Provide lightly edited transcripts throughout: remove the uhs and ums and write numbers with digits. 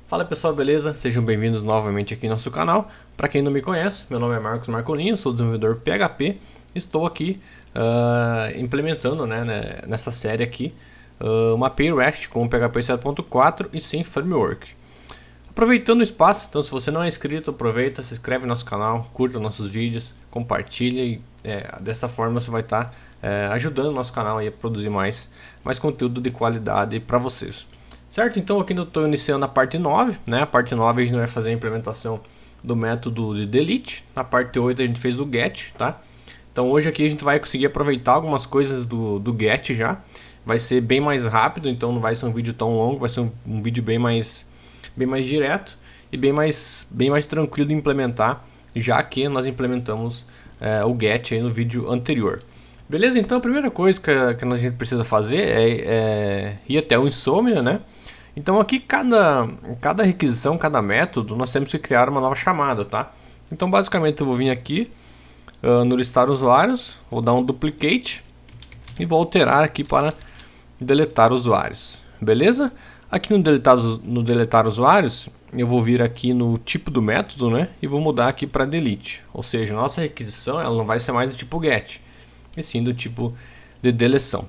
Fala pessoal, beleza? Sejam bem-vindos novamente aqui no nosso canal. Para quem não me conhece, meu nome é Marcos Marcolino, sou desenvolvedor PHP. Estou aqui implementando nessa série aqui uma API REST com PHP 7.4 e sem framework. Aproveitando o espaço, então se você não é inscrito, aproveita, se inscreve no nosso canal, curta nossos vídeos, compartilha e dessa forma você vai estar ajudando o nosso canal a produzir mais conteúdo de qualidade para vocês. Certo? Então aqui eu estou iniciando a parte 9, né? A parte 9 a gente vai fazer a implementação do método de delete. Na parte 8 a gente fez do get, tá? Então hoje aqui a gente vai conseguir aproveitar algumas coisas do get já. Vai ser bem mais rápido, então não vai ser um vídeo tão longo, vai ser um vídeo bem mais direto e bem mais tranquilo de implementar, já que nós implementamos o get aí no vídeo anterior. Beleza? Então a primeira coisa que a gente precisa fazer é ir até o Insomnia, né? Então aqui cada requisição, cada método, nós temos que criar uma nova chamada, tá? Então basicamente eu vou vir aqui no listar usuários, vou dar um duplicate e vou alterar aqui para deletar usuários, beleza? Aqui no deletar usuários, eu vou vir aqui no tipo do método, né? E vou mudar aqui para delete, ou seja, nossa requisição ela não vai ser mais do tipo get, e sim do tipo de deleção.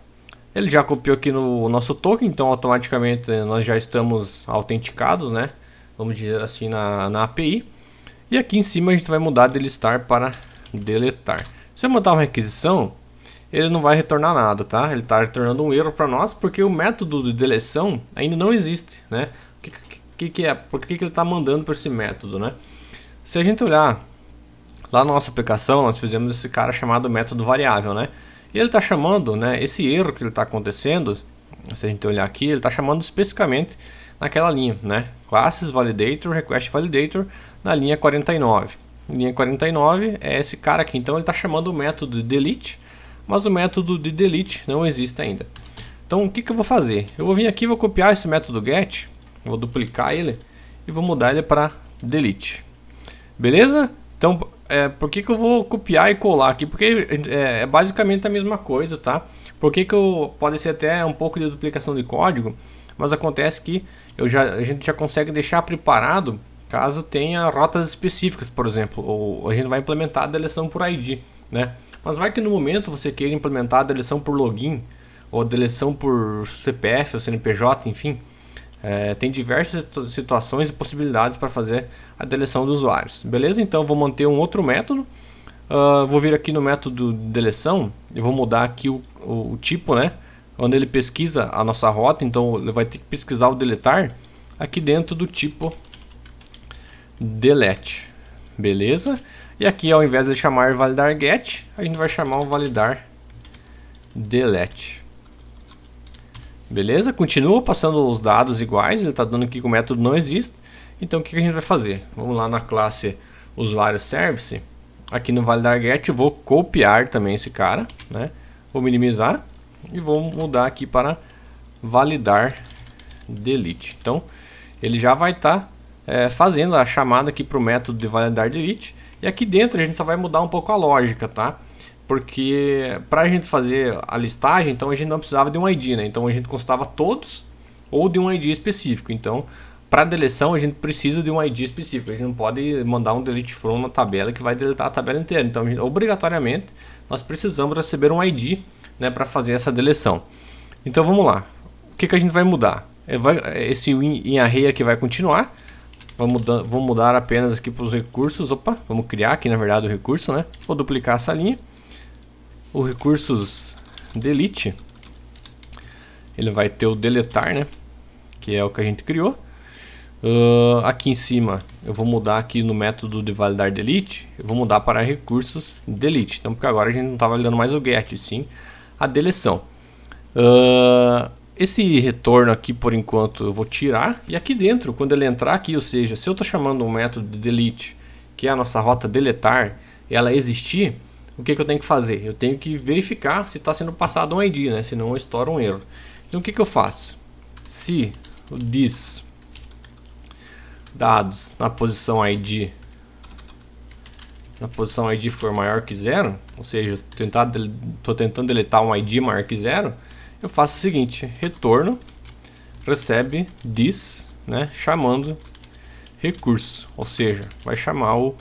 Ele já copiou aqui no nosso token, então automaticamente nós já estamos autenticados, né? Vamos dizer assim na API. E aqui em cima a gente vai mudar de listar para deletar. Se eu mandar uma requisição, ele não vai retornar nada, tá? Ele está retornando um erro para nós porque o método de deleção ainda não existe, né? Por que ele está mandando para esse método, né? Se a gente olhar lá na nossa aplicação, nós fizemos esse cara chamado método variável, né? E ele está chamando, né, esse erro que ele está acontecendo, se a gente olhar aqui, ele está chamando especificamente naquela linha, né? Classes validator, request validator, na linha 49. Linha 49 é esse cara aqui, então ele está chamando o método de delete, mas o método de delete não existe ainda. Então o que eu vou fazer? Eu vou vir aqui, vou copiar esse método get, vou duplicar ele e vou mudar ele para delete. Beleza? Então, por que eu vou copiar e colar aqui? Porque é basicamente a mesma coisa, tá? Pode ser até um pouco de duplicação de código, mas acontece que a gente já consegue deixar preparado caso tenha rotas específicas, por exemplo, ou a gente vai implementar a deleção por ID, né? Mas vai que no momento você queira implementar a deleção por login, ou a deleção por CPF ou CNPJ, enfim. Tem diversas situações e possibilidades para fazer a deleção dos usuários, beleza? Então eu vou manter um outro método, vou vir aqui no método de deleção e vou mudar aqui o tipo, né? Onde ele pesquisa a nossa rota, então ele vai ter que pesquisar o deletar aqui dentro do tipo delete, beleza? E aqui ao invés de chamar validar get, a gente vai chamar o validar delete. Beleza? Continua passando os dados iguais, ele está dando aqui que o método não existe. Então o que a gente vai fazer? Vamos lá na classe usuário service, aqui no validar get eu vou copiar também esse cara, né? Vou minimizar e vou mudar aqui para validar delete. Então ele já vai estar fazendo a chamada aqui para o método de validar delete, e aqui dentro a gente só vai mudar um pouco a lógica, tá? Porque para a gente fazer a listagem, então a gente não precisava de um ID, né? Então a gente constava todos ou de um ID específico. Então para deleção a gente precisa de um ID específico. A gente não pode mandar um delete from na tabela que vai deletar a tabela inteira. Então obrigatoriamente nós precisamos receber um ID, né, para fazer essa deleção. Então vamos lá. O que a gente vai mudar? Esse in array aqui vai continuar. Vou mudar apenas aqui para os recursos. Vamos criar aqui na verdade o recurso, né? Vou duplicar essa linha. O recursos delete, ele vai ter o deletar, né? Que é o que a gente criou. Aqui em cima eu vou mudar aqui no método de validar delete, eu vou mudar para recursos delete. Então porque agora a gente não está validando mais o get, sim a deleção. Esse retorno aqui por enquanto eu vou tirar, e aqui dentro quando ele entrar aqui, ou seja, se eu estou chamando um método de delete, que é a nossa rota deletar, ela existir, o que eu tenho que fazer? Eu tenho que verificar se está sendo passado um ID, né? Senão eu estouro um erro. Então o que eu faço? Se o this dados na posição ID for maior que 0, ou seja, estou tentando deletar um ID maior que 0, eu faço o seguinte: retorno recebe this né, chamando recurso, ou seja, vai chamar o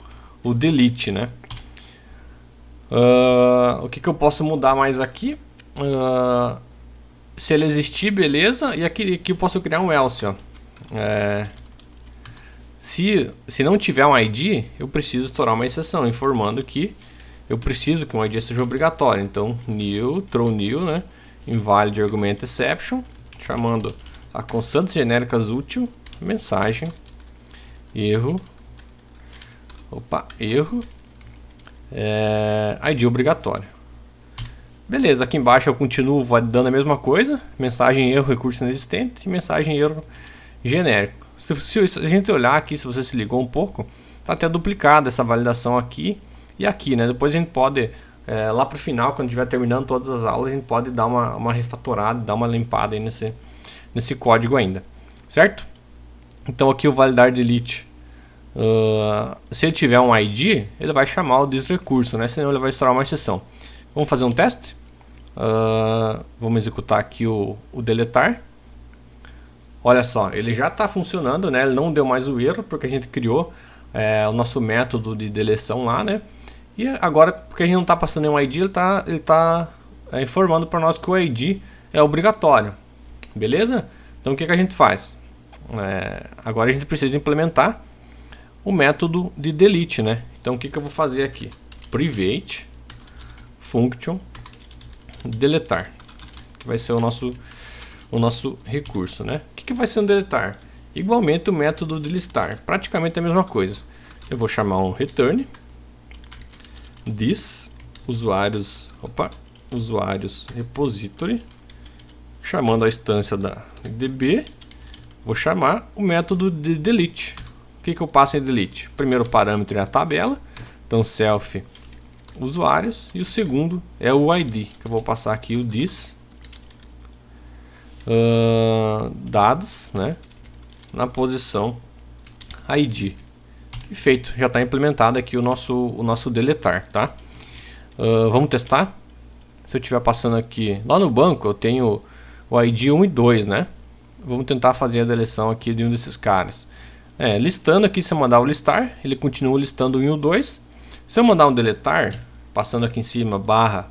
delete, né. O que eu posso mudar mais aqui? Se ele existir, beleza, e aqui eu posso criar um else, ó. Se não tiver um ID, eu preciso estourar uma exceção, informando que eu preciso que um ID seja obrigatório. Então, new, throw new, né? Invalid argument exception, chamando a constantes genéricas útil, mensagem, erro, erro, ID obrigatório. Beleza, aqui embaixo eu continuo validando a mesma coisa, mensagem erro, recurso inexistente, e mensagem erro genérico. Se a gente olhar aqui, se você se ligou um pouco, está até duplicada essa validação aqui e aqui, né? Depois a gente pode, lá para o final, quando estiver terminando todas as aulas, a gente pode dar uma refatorada, dar uma limpada aí nesse código ainda, certo? Então aqui o validar delete, se ele tiver um ID, ele vai chamar o desrecurso, né? Senão ele vai estourar uma exceção. Vamos fazer um teste? Vamos executar aqui o deletar. Olha só, ele já está funcionando, né? Ele não deu mais o erro porque a gente criou o nosso método de deleção lá, né? E agora, porque a gente não está passando nenhum ID, ele tá informando para nós que o ID é obrigatório, beleza? Então o que a gente faz? Agora a gente precisa implementar o método de delete, né? Então o que eu vou fazer aqui? Private function deletar, que vai ser o nosso recurso, né? O que vai ser um deletar? Igualmente o método de listar, praticamente a mesma coisa. Eu vou chamar um return this usuários repository, chamando a instância da DB. Vou chamar o método de delete. O que eu passo em delete? O primeiro parâmetro é a tabela, então self usuários, e o segundo é o ID, que eu vou passar aqui o this dados, né, na posição ID. E feito, já está implementado aqui o nosso deletar, tá? Vamos testar. Se eu estiver passando aqui, lá no banco eu tenho o ID 1 e 2, né? Vamos tentar fazer a deleção aqui de um desses caras. Listando aqui, se eu mandar o listar, ele continua listando o 1 e o 2. Se eu mandar um deletar, passando aqui em cima, barra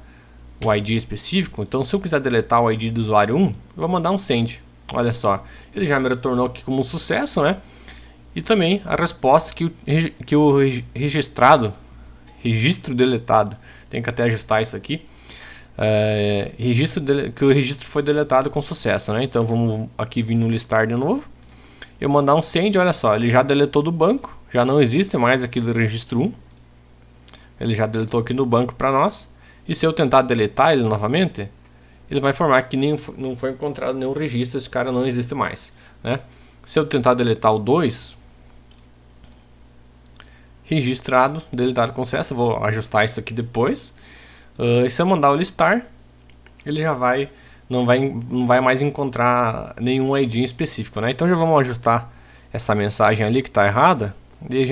o ID específico, então se eu quiser deletar o ID do usuário 1, eu vou mandar um send. Olha só, ele já me retornou aqui como um sucesso, né? E também a resposta que o registro deletado, tem que até ajustar isso aqui, que o registro foi deletado com sucesso, né? Então vamos aqui vir no listar de novo, eu mandar um send, olha só, ele já deletou do banco, já não existe mais aqui do registro 1, ele já deletou aqui no banco para nós. E se eu tentar deletar ele novamente, ele vai informar que não foi encontrado nenhum registro, esse cara não existe mais, né? Se eu tentar deletar o 2, registrado, deletado com sucesso, eu vou ajustar isso aqui depois. E se eu mandar o listar, ele já não vai mais encontrar nenhum ID específico, né? Então já vamos ajustar essa mensagem ali que está errada, e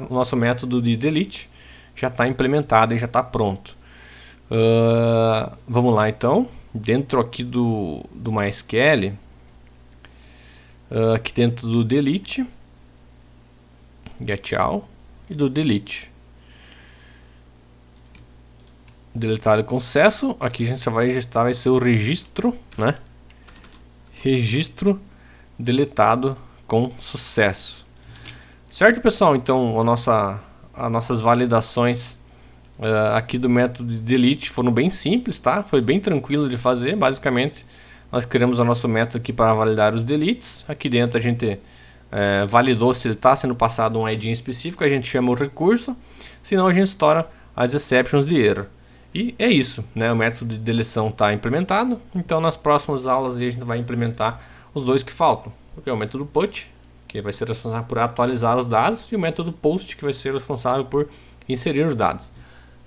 o nosso método de delete já está implementado e já está pronto. Vamos lá então, dentro aqui do MySQL, aqui dentro do delete, get all, e do delete, deletado com sucesso. Aqui a gente já vai registrar, vai ser o registro, né? Registro deletado com sucesso. Certo, pessoal? Então as nossas validações aqui do método de delete foram bem simples, tá? Foi bem tranquilo de fazer. Basicamente, nós criamos o nosso método aqui para validar os deletes. Aqui dentro a gente validou se ele está sendo passado um ID específico, a gente chama o recurso, senão a gente estoura as exceptions de erro. E é isso, né? O método de deleção está implementado. Então nas próximas aulas a gente vai implementar os dois que faltam, que é o método put, que vai ser responsável por atualizar os dados, e o método post, que vai ser responsável por inserir os dados.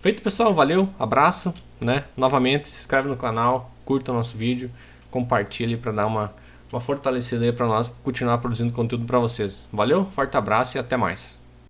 Feito, pessoal, valeu, abraço, né? Novamente, se inscreve no canal, curta o nosso vídeo, compartilhe para dar uma fortalecida aí para nós continuar produzindo conteúdo para vocês. Valeu, forte abraço e até mais.